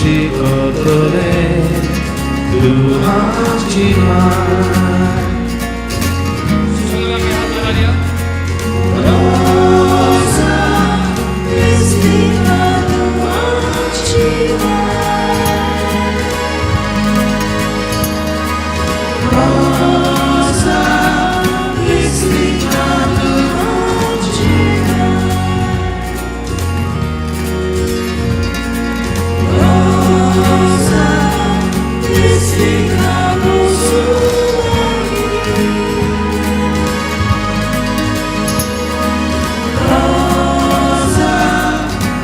것들에 두렵지만 소중하게 하나님 로사 미스티가 두렵지만 로사 미스티가 두렵지만 로사 미스티가 보수하기 로사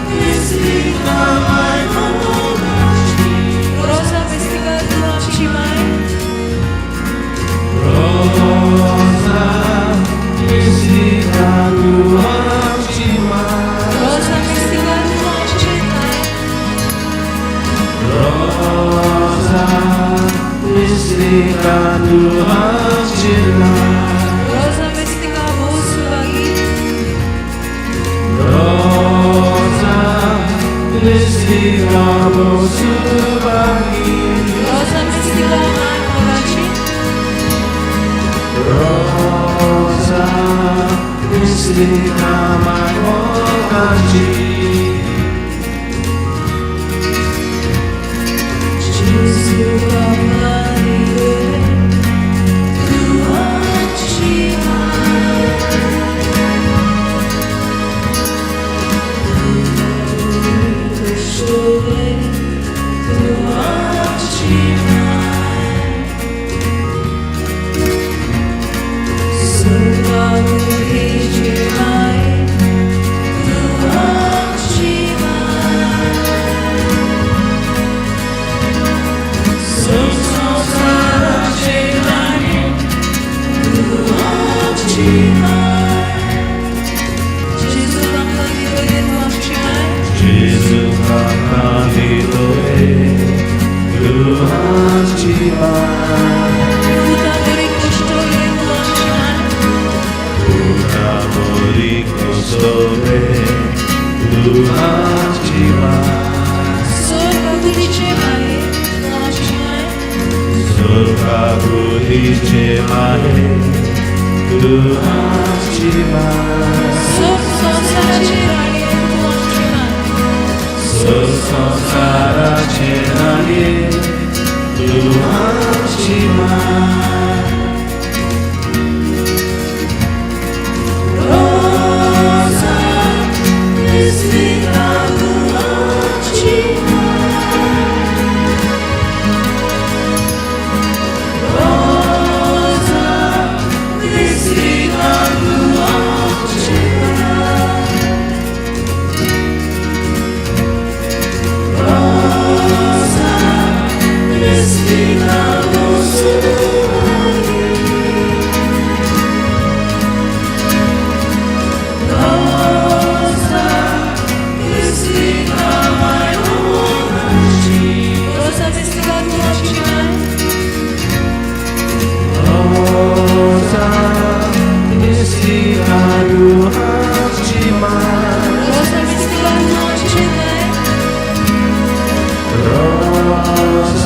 미스티가 말고같이 로사 미스티가 두렵지만 로사 미스티가 두렵지만 로사 미스티가 두렵지만 로사 미스티가 두렵지만 로사 미스티가 보수하기 로사 미스티가 보수하기 로사 미스티가 말고같이 로사 미스티가 말고같이 지수가 나를 두었지만 그 속에 두었지만 숨가부리지 마이 두었지만 지수가 가리도에 두렵지만 우다버리 고소에 두렵지만 서가 부딪지 마에 두렵지만 서서 사라지나니 두렵지만 로사 미스티가 두렵지만 로사 미스티가 두렵지만 로사 미스티가 보수하기 로사 미스티가 말고같이 로사 미스티가 두렵지만 로사 미스티가 두렵지만 로사 미스티가 두렵지만 로사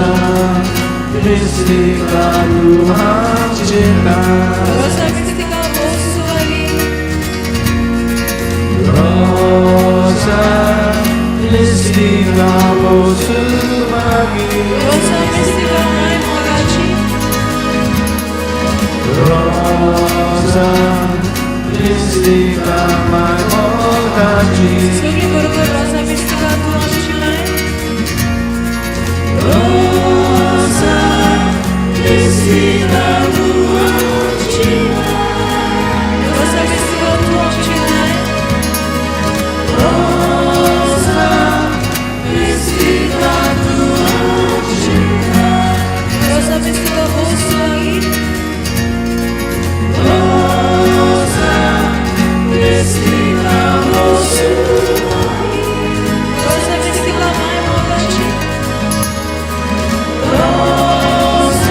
미스티가 두렵지만 로사 미스티가 보수하기 로사 미스티가 보수하기 로사 미스티가 말고같이 로사 미스티가 말고같이 소리 부르고 로사 미스티가 두렵지만 로사 미스티가 두렵지만 로사 미스티가 두렵지만 로사 미스티가 두렵지만 로사 미스티가 보수하기 로사 미스티가 보수하기 로사 미스티가 말고같이 로사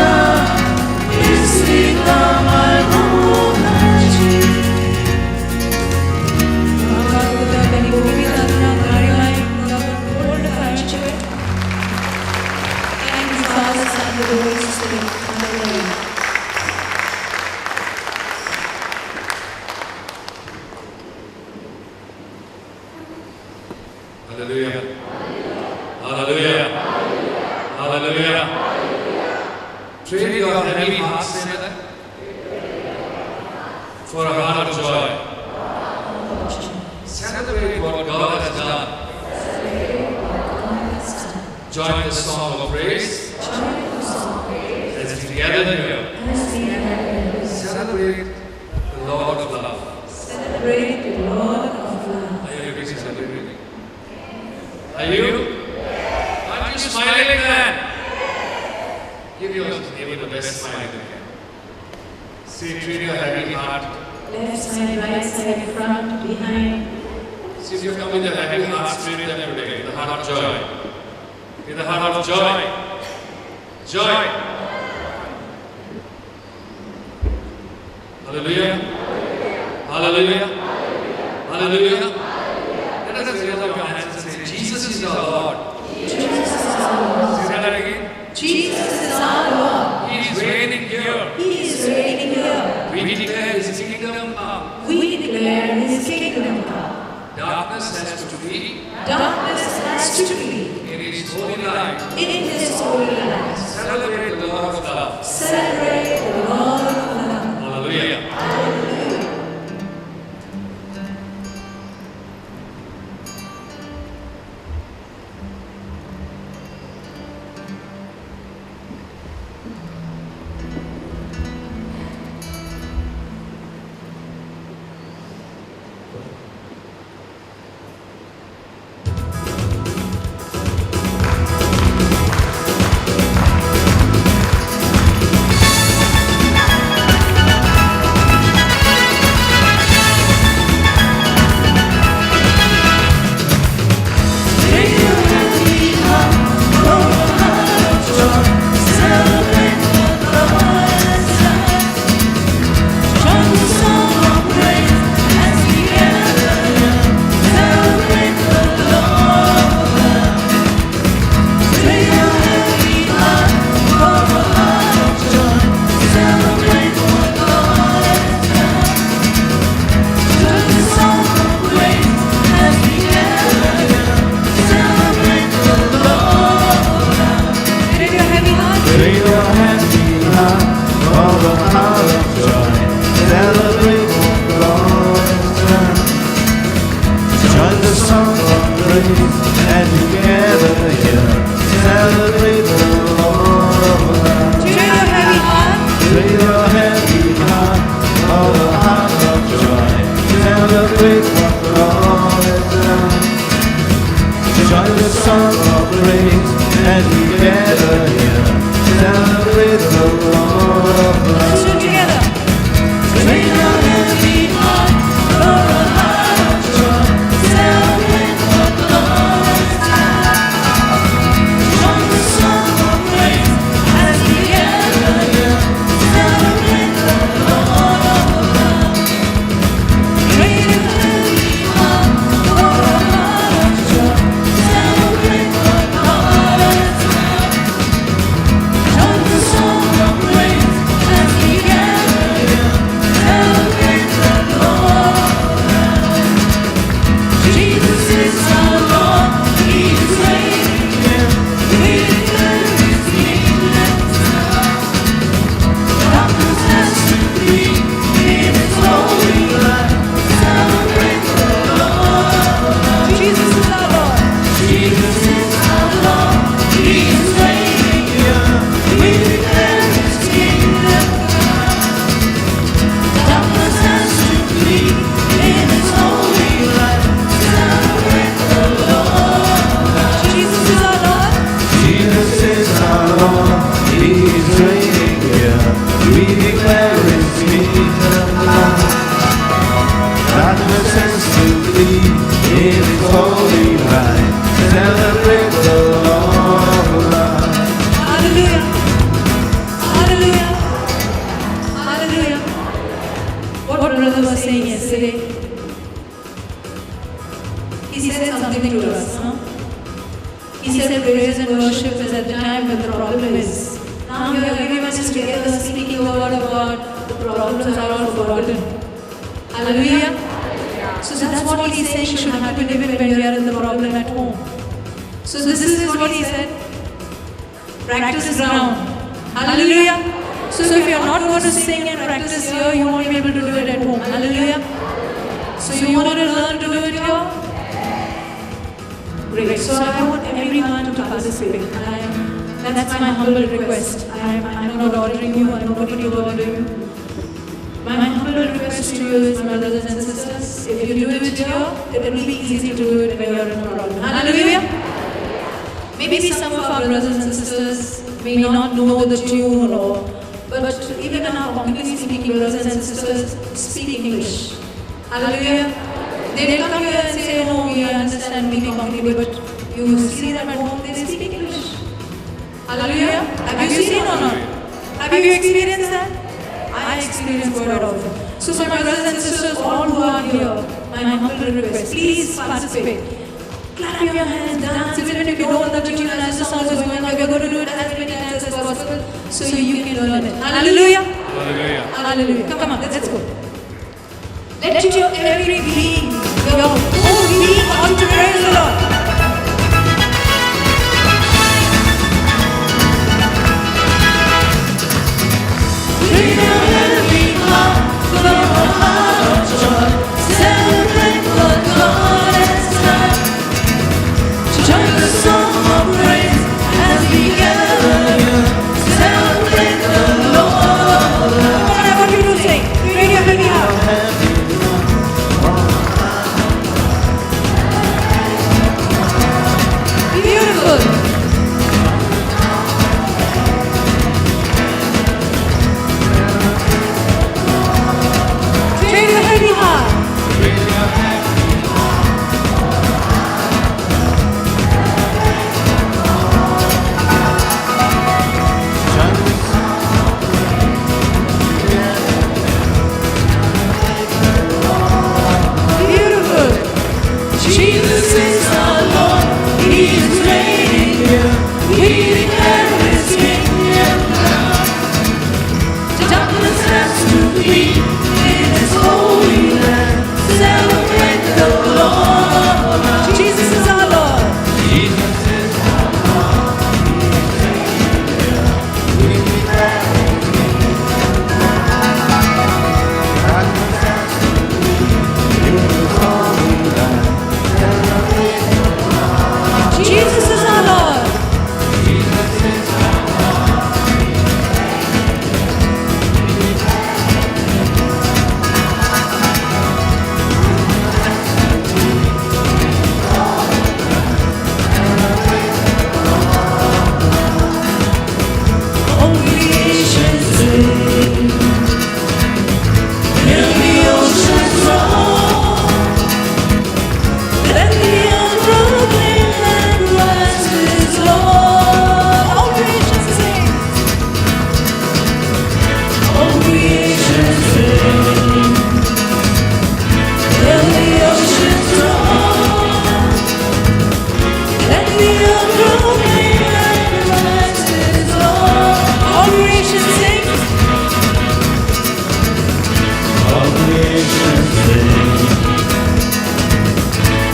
Hallelujah. Hallelujah. Hallelujah. Trade your heavy hearts for a heart of joy. Celebrate what God has done. Join the song of praise as we gather here. Celebrate the Lord of love. Celebrate the Lord of love. Are you busy celebrating? Are you? Aren't you smiling then? Give your neighbor the best smile you can. See, treat your heavy heart. Left side, right side, front, behind. See if you come with a heavy heart, treat them today, with the heart of joy. With the heart of joy. Joy. Hallelujah. Hallelujah. Hallelujah. Let us raise up your hands and say, Jesus is our Lord. Jesus is our Lord. Say that again. Jesus is our Lord. He is reigning here. He is reigning here. We declare His kingdom come. We declare His kingdom come. Darkness has to flee. Darkness has to flee. In His holy light. In His holy light. Celebrate the Lord of love. Celebrate the Lord of love. Hallelujah. So that's what he's saying should happen even when you are in the problem at home. So this is what he said. Practice ground. Hallelujah. So if you're not going to sing and practice here, you won't be able to do it at home. Hallelujah. So you want to learn to do it here? Great. So I want everyone to participate. That's my humble request. I'm not ordering you. I'm nobody to order you. My humble request to you is, my brothers and sisters, if you do it here, it will be easy to do it when you're in a problem. Hallelujah. Maybe some of our brothers and sisters may not know the tune, but even our English-speaking brothers and sisters speak English. Hallelujah. They come here and say, no, we understand maybe Konkani, but you see them at home, they speak English. Hallelujah. Have you seen or not? Have you experienced that? I experienced quite often. So my brothers and sisters, all who are here, my humble request, please participate. Clap your hands, dance, even if you don't know the tune as the song is going on, we're going to do it as many times as possible so you can learn it. Hallelujah. Hallelujah. Hallelujah. Come on, let's go. Let your every being, your whole being on to praise the Lord. Bring your every heart from a heart of joy. Celebrate what God has done. Join the song of praise as we gather here. Celebrate the Lord. Come on, I want you to sing. Bring your heavy heart. Beautiful. Train your heavy heart. Beautiful. Jesus is our Lord. He is reigning here. We declare His kingdom now. Darkness has to flee in His holy land. Celebrate the Lord. Jesus is our Lord. Jesus is our Lord. We declare His kingdom now. In His holy land. Celebrate the Lord. Jesus is our Lord. Jesus is our Lord. All creation sing. Hear the oceans roar. Let the earth proclaim that Christ is Lord. All creation sing. All creation sing. Let the oceans roar. Let the earth proclaim that Christ is Lord. All creation sing. All creation sing.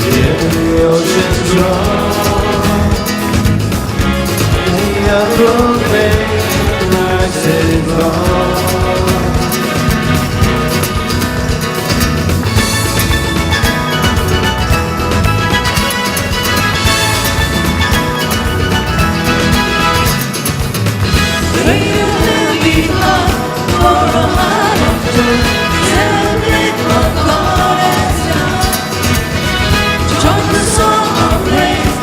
Hear the oceans roar. The earth proclaim Christ is Lord. Bring your heavy heart for a heart of joy. Celebrate what God has done. Join the song of praise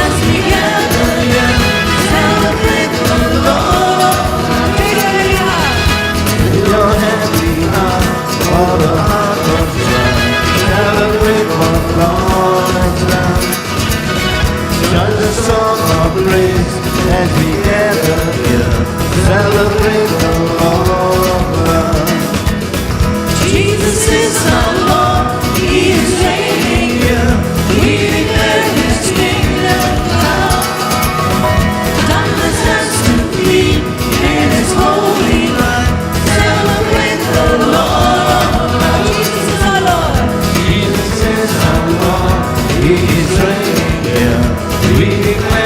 as we gather here. Celebrate the Lord. Bring your heavy heart. In your heavy heart, for the heart of joy. Celebrate what God has done. Join the song of praise as we gather here. Celebrate the Lord. Jesus is our Lord. He is reigning here. We declare His kingdom now. Darkness has to flee in His holy light. Celebrate the Lord. Jesus is our Lord. Jesus is our Lord. He is reigning here. We declare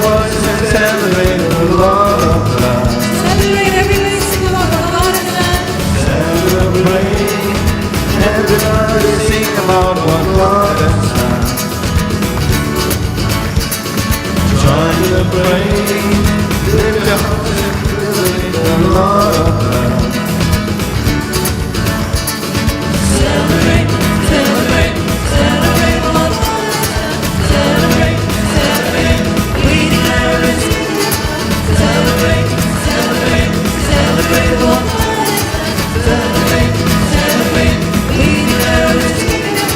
voice and celebrate the Lord of love. Celebrate every blessing of our God and man. Celebrate, everybody sing about what God has done. Join the praise, lift your hearts and celebrate the Lord of love. Celebrate, celebrate, celebrate what God has done. Celebrate, celebrate, we declare His kingdom. Celebrate, celebrate, celebrate what God has done. Celebrate, celebrate, we declare His kingdom.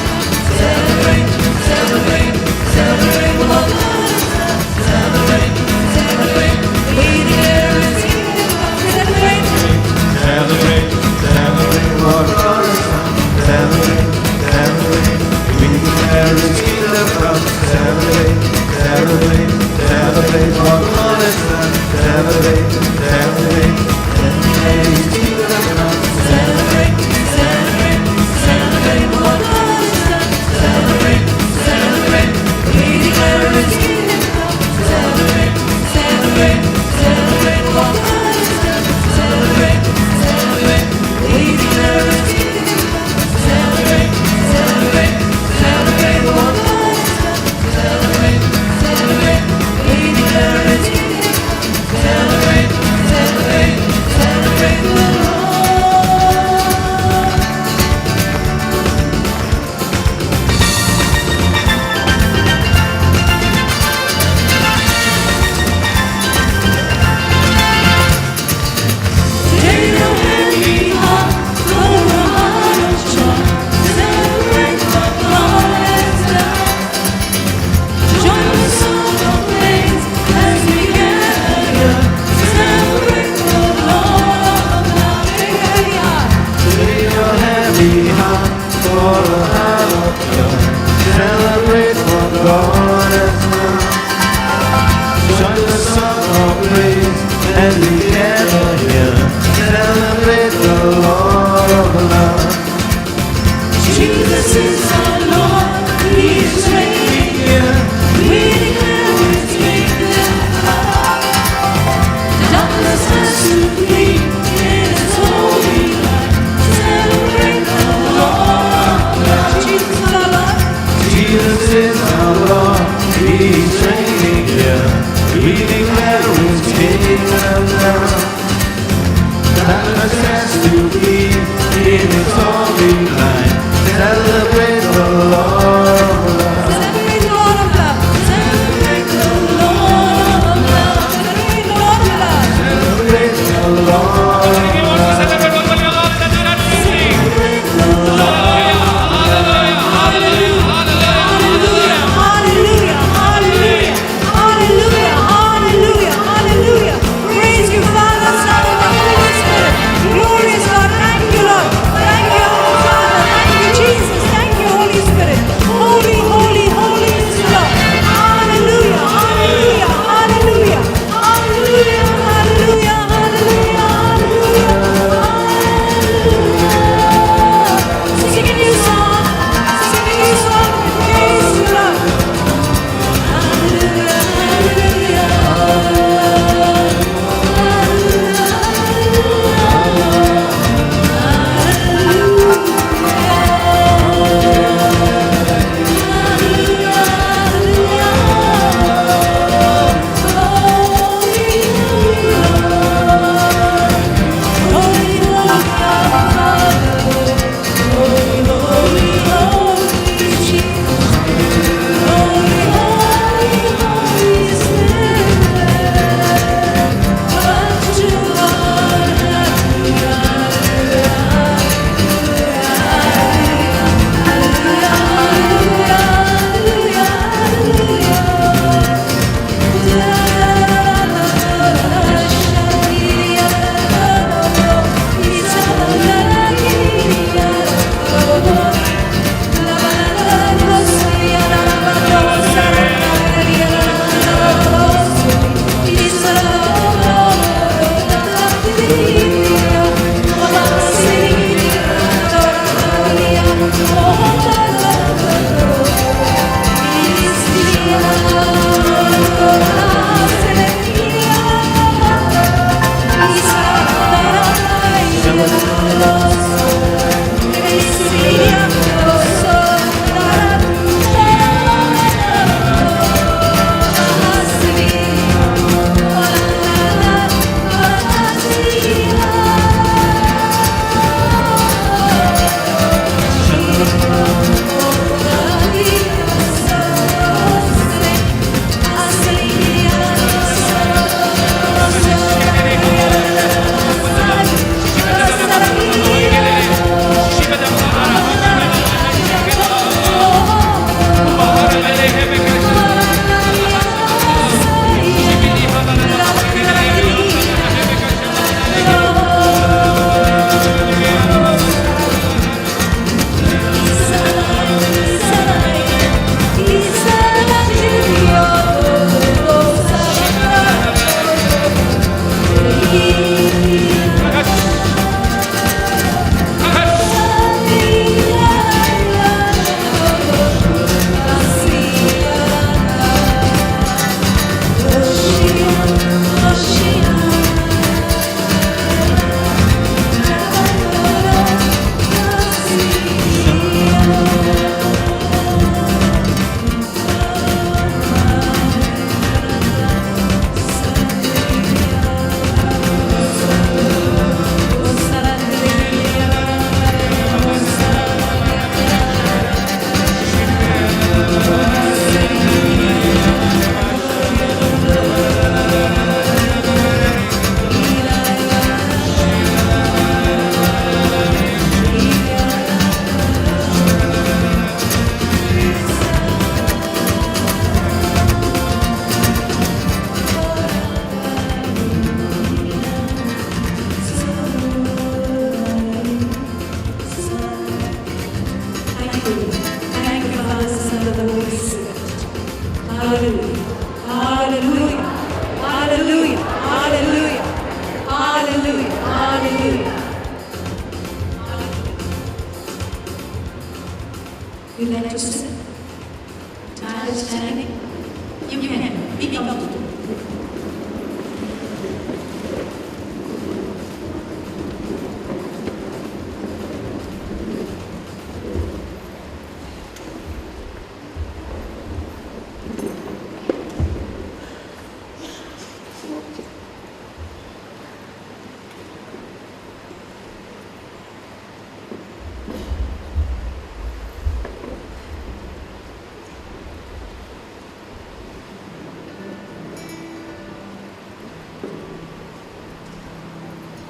Celebrate, celebrate, celebrate what God has done. Celebrate, celebrate, we declare His kingdom. Celebrate. Celebrate, celebrate what God has done. Celebrate, celebrate, we declare His kingdom come. Celebrate, celebrate, celebrate what God has done. Celebrate, celebrate, celebrate His kingdom come. Celebrate, celebrate, celebrate what God has done. Celebrate, celebrate, we declare His kingdom come. Celebrate, celebrate, celebrate what God has done. Celebrate, celebrate, we declare His kingdom come. Celebrate, celebrate, celebrate what God has done. Celebrate, celebrate, we declare His kingdom come. Celebrate, celebrate, celebrate the Lord. Take your heavy heart, for a heart of joy. Celebrate what God has done. Join the song of praise as we gather. Celebrate the Lord of love. Take your heavy heart. Lay your heavy heart for a heart of joy. Celebrate what God has done. Join the song of praise as we gather here. Celebrate the Lord of love. Jesus is our Lord. He is reigning here. We declare His kingdom come. Darkness has to flee in His holy light. Celebrate the Lord of love. Jesus is our Lord. Jesus is our Lord. He's reigning here. We declare His kingdom come. Darkness has to flee in His holy light. Celebrate the Lord of love. Celebrate the Lord of love. Celebrate the Lord of love. Celebrate the Lord of love. Celebrate the Lord of He wants to celebrate what God has done. Let us sing. Celebrate the Lord. Hallelujah, hallelujah, hallelujah, hallelujah. Hallelujah, hallelujah, hallelujah, hallelujah, hallelujah. Praise you, Father, Son, and the Holy Spirit. Glorious God, thank you, Lord. Thank you, Father.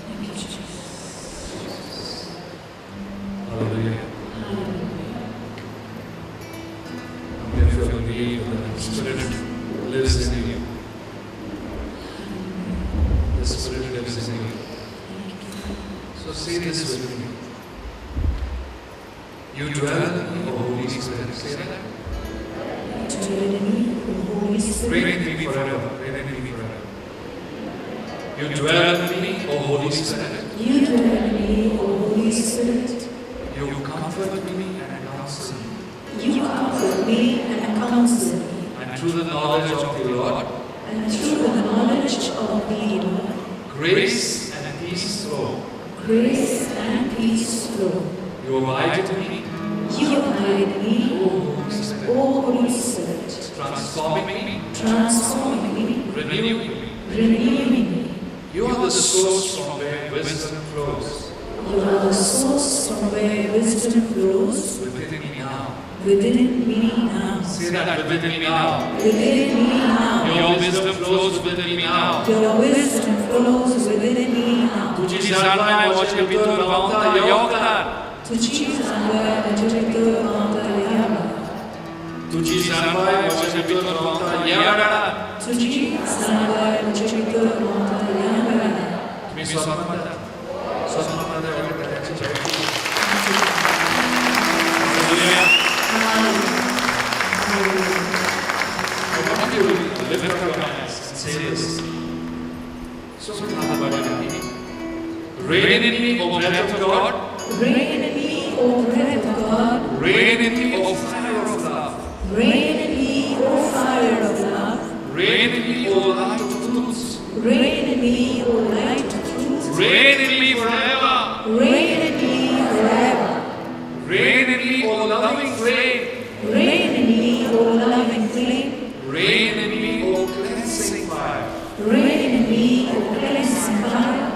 Thank you, Jesus. Hallelujah. How many of you believe that the Spirit lives in you? The Spirit lives in you. So say this with me. You dwell in the Holy Spirit. Say that. To dwell in me, the Holy Spirit. Reign in me forever. Reign in me forever. You dwell in me, O Holy Spirit. You dwell in me, O Holy Spirit. You comfort me and counsel me. You comfort me and counsel me. And through the knowledge of the Lord, And through the knowledge of Thee, Lord, grace and peace flow. grace and peace flow. You abide in me, You abide me, O Holy Spirit, O Holy Spirit, transforming me, transforming me, renewing me. renewing me. You are the source from where wisdom flows. You are the source from where wisdom flows Within me now. within me now. Say that within me now. Within me now. Your wisdom flows within me now. Your wisdom flows within me now. तुझी जाणवाय वचन भितर रावता योगदान. तुझी जाणवाय वचन भितर रावता योगदान. तुझी जाणवाय वचन भितर रावता योगदान. तुझी जाणवाय वचन भितर रावता योगदान. तुम्ही स्वतःमध्ये वगैरे त्याची जय. I want you to lift up your hands and say this. So, reign in me, O breath of God. Reign in me, O breath of God. Reign in me, O fire of love. Reign in me, O fire of love. Reign in me, O light of truth. Reign in me, O light of truth. Reign in me forever. Reign in me forever. Reign in me, O loving flame. Reign in me, O loving flame. Reign in me, O cleansing fire. Reign in me, O cleansing fire.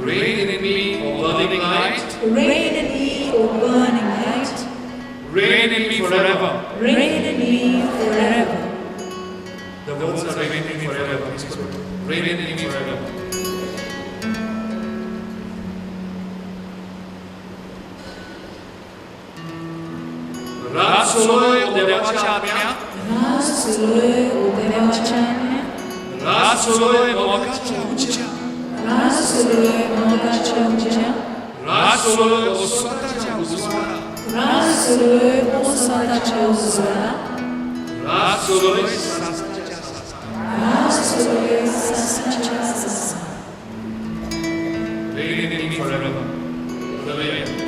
Reign in me, O burning light. Reign in me, O burning light. Reign in me forever. Reign in me forever. The words are reign in me forever. Please put it. Reign in me forever. रात सोलोय ओ देवाच्या आत्म्या. रात सोलोय ओ देवाच्या आत्म्या. रात सोलोय मोगाच्या उंच्या. रात सोलोय मोगाच्या उंच्या. रात सोलोय ओ स्वतःच्या उजवाला. रात सोलोय ओ स्वतःच्या उजवाला. रात सोलोय सासाच्या सासा. रात सोलोय सासाच्या सासा. Reign in me forever. Hallelujah.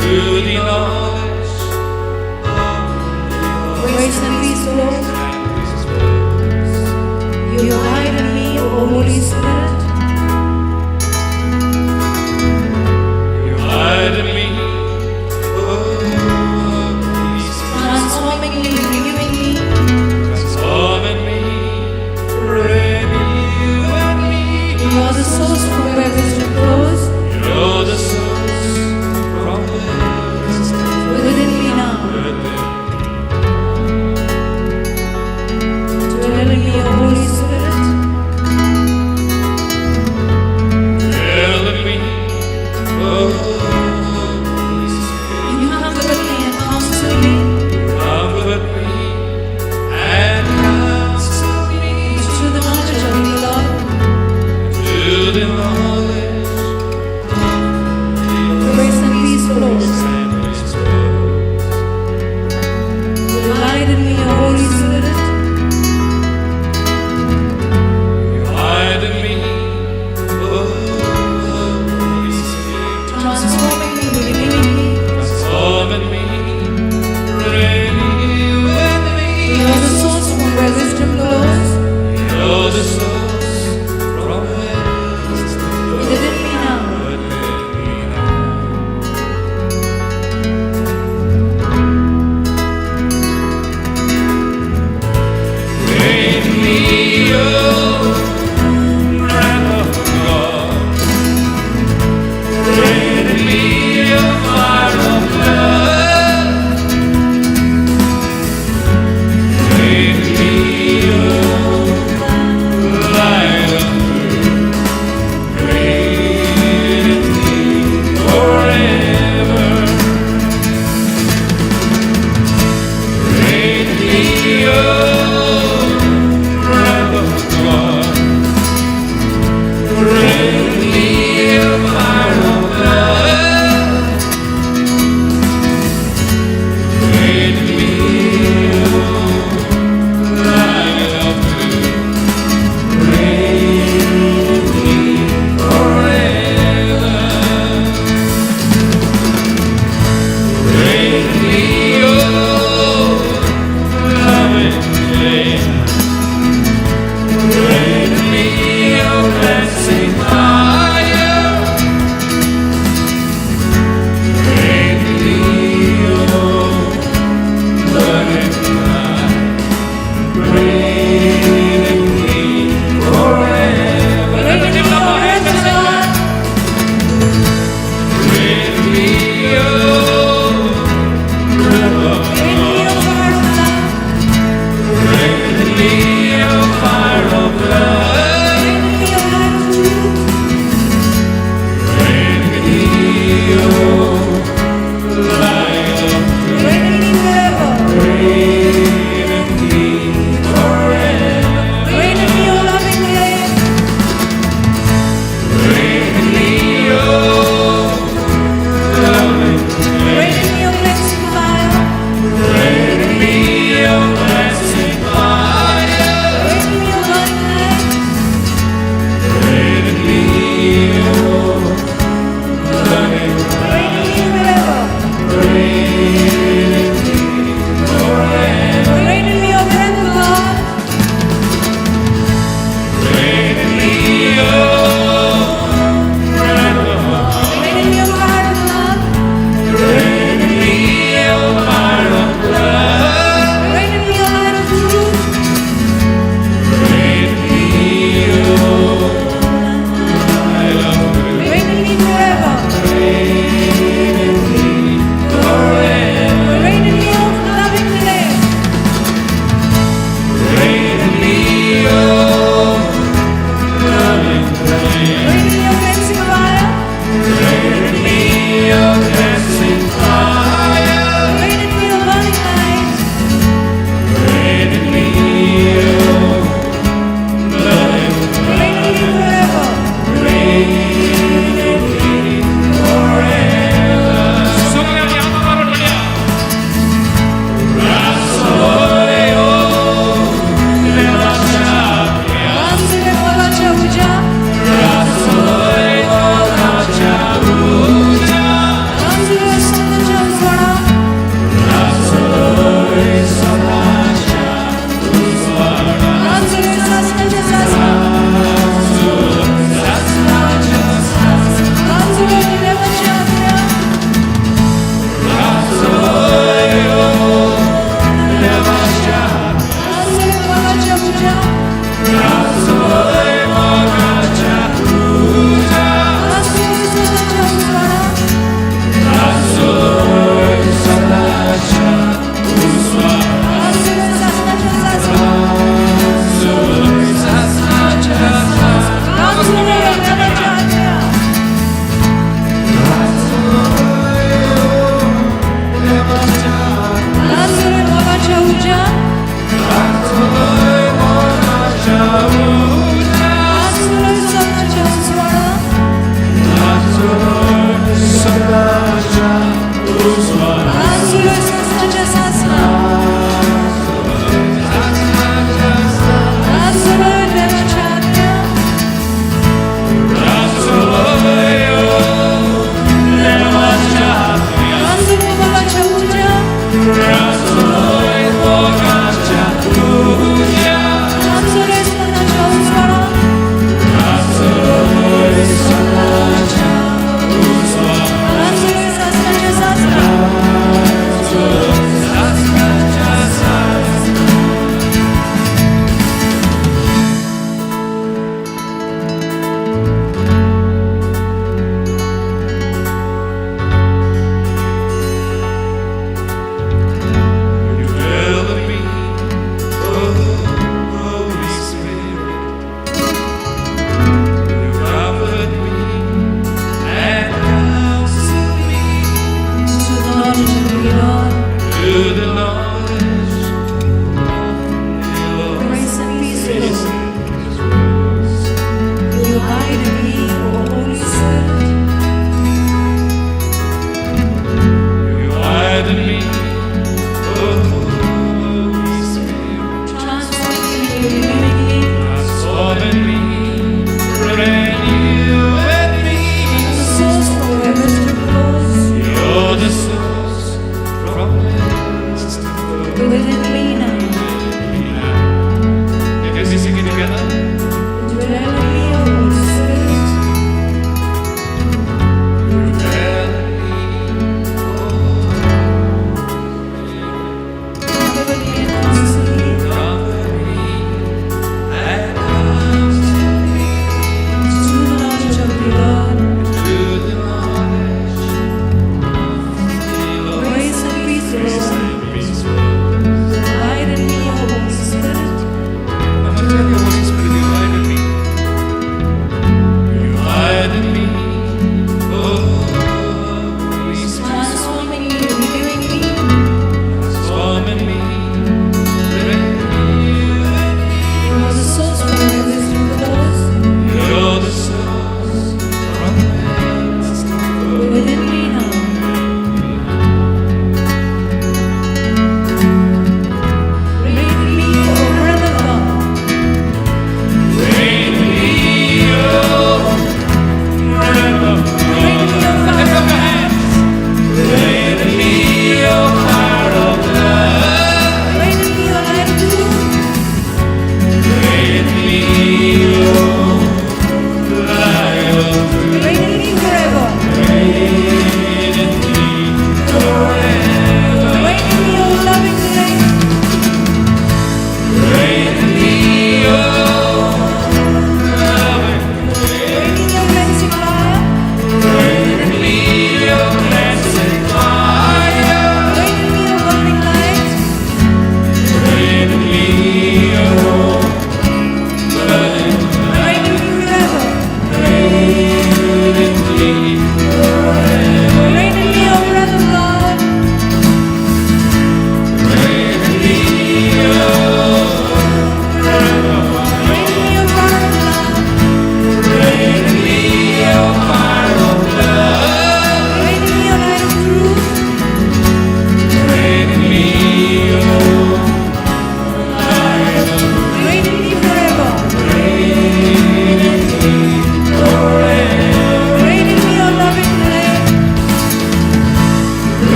Through the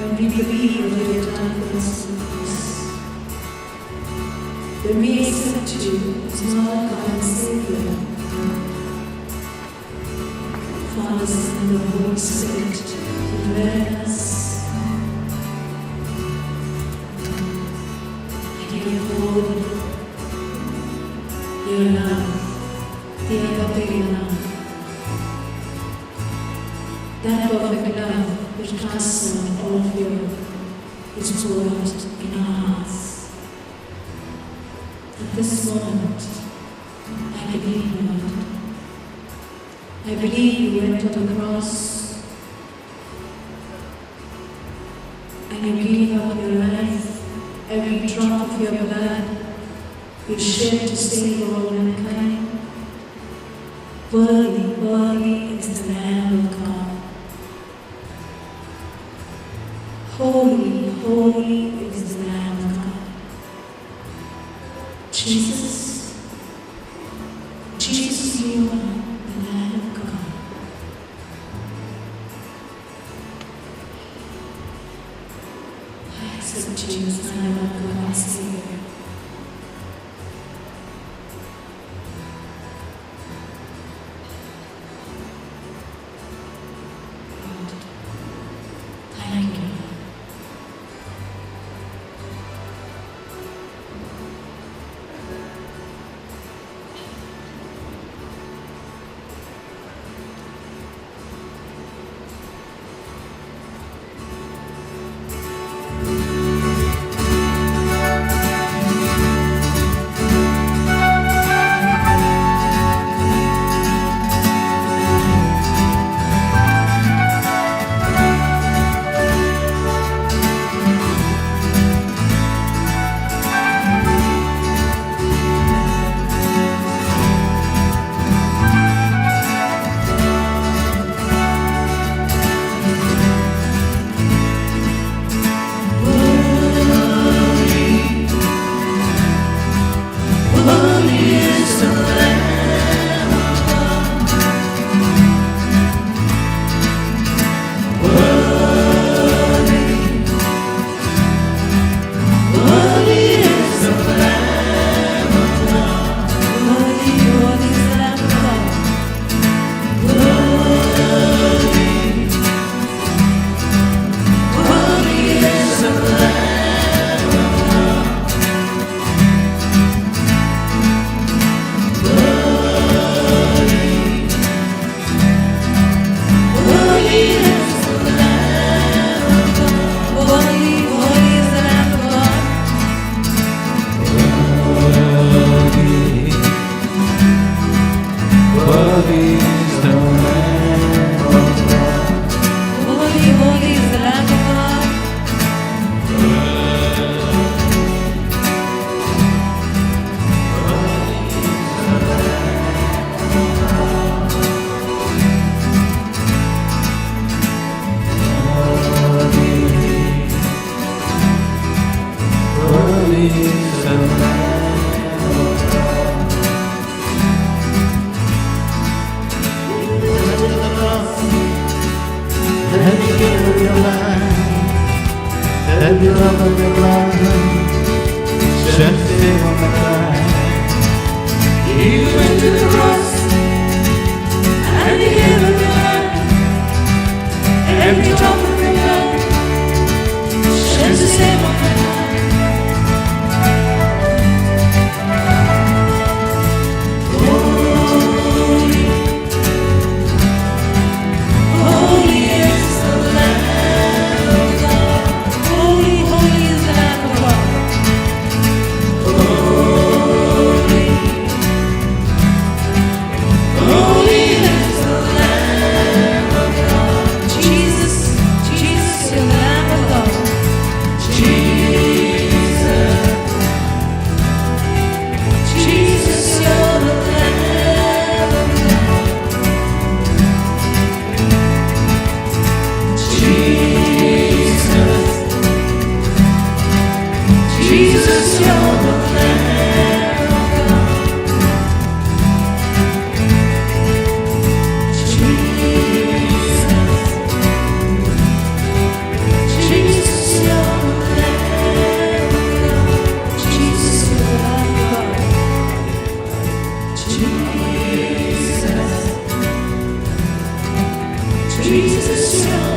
when we believe what you have done for us on the cross. When we accept you as Lord, God, and Savior, Father, Son, and the Holy Spirit, who dwell in us, and you hold your love, the agape love, that perfect love which casts out all fear, is poured out in our hearts. At this moment, I believe, Lord. I believe you went to the cross and you gave up your life, every drop of your blood you shed to save all mankind. Worthy, worthy is the Lamb of God. Holy, holy is the Lamb of God. Jesus, Jesus, you are the Lamb of God. I accept you as my Lord, God, and Savior. Lord, thank you. Every love of your life, shed it on the ground. You went to the cross and you gave up your life. Every drop of your blood shed the same on my life. Holy, holy is the Lamb of God. Holy, holy is the Lamb of God. Holy, holy is the Lamb of God. Jesus, is yours.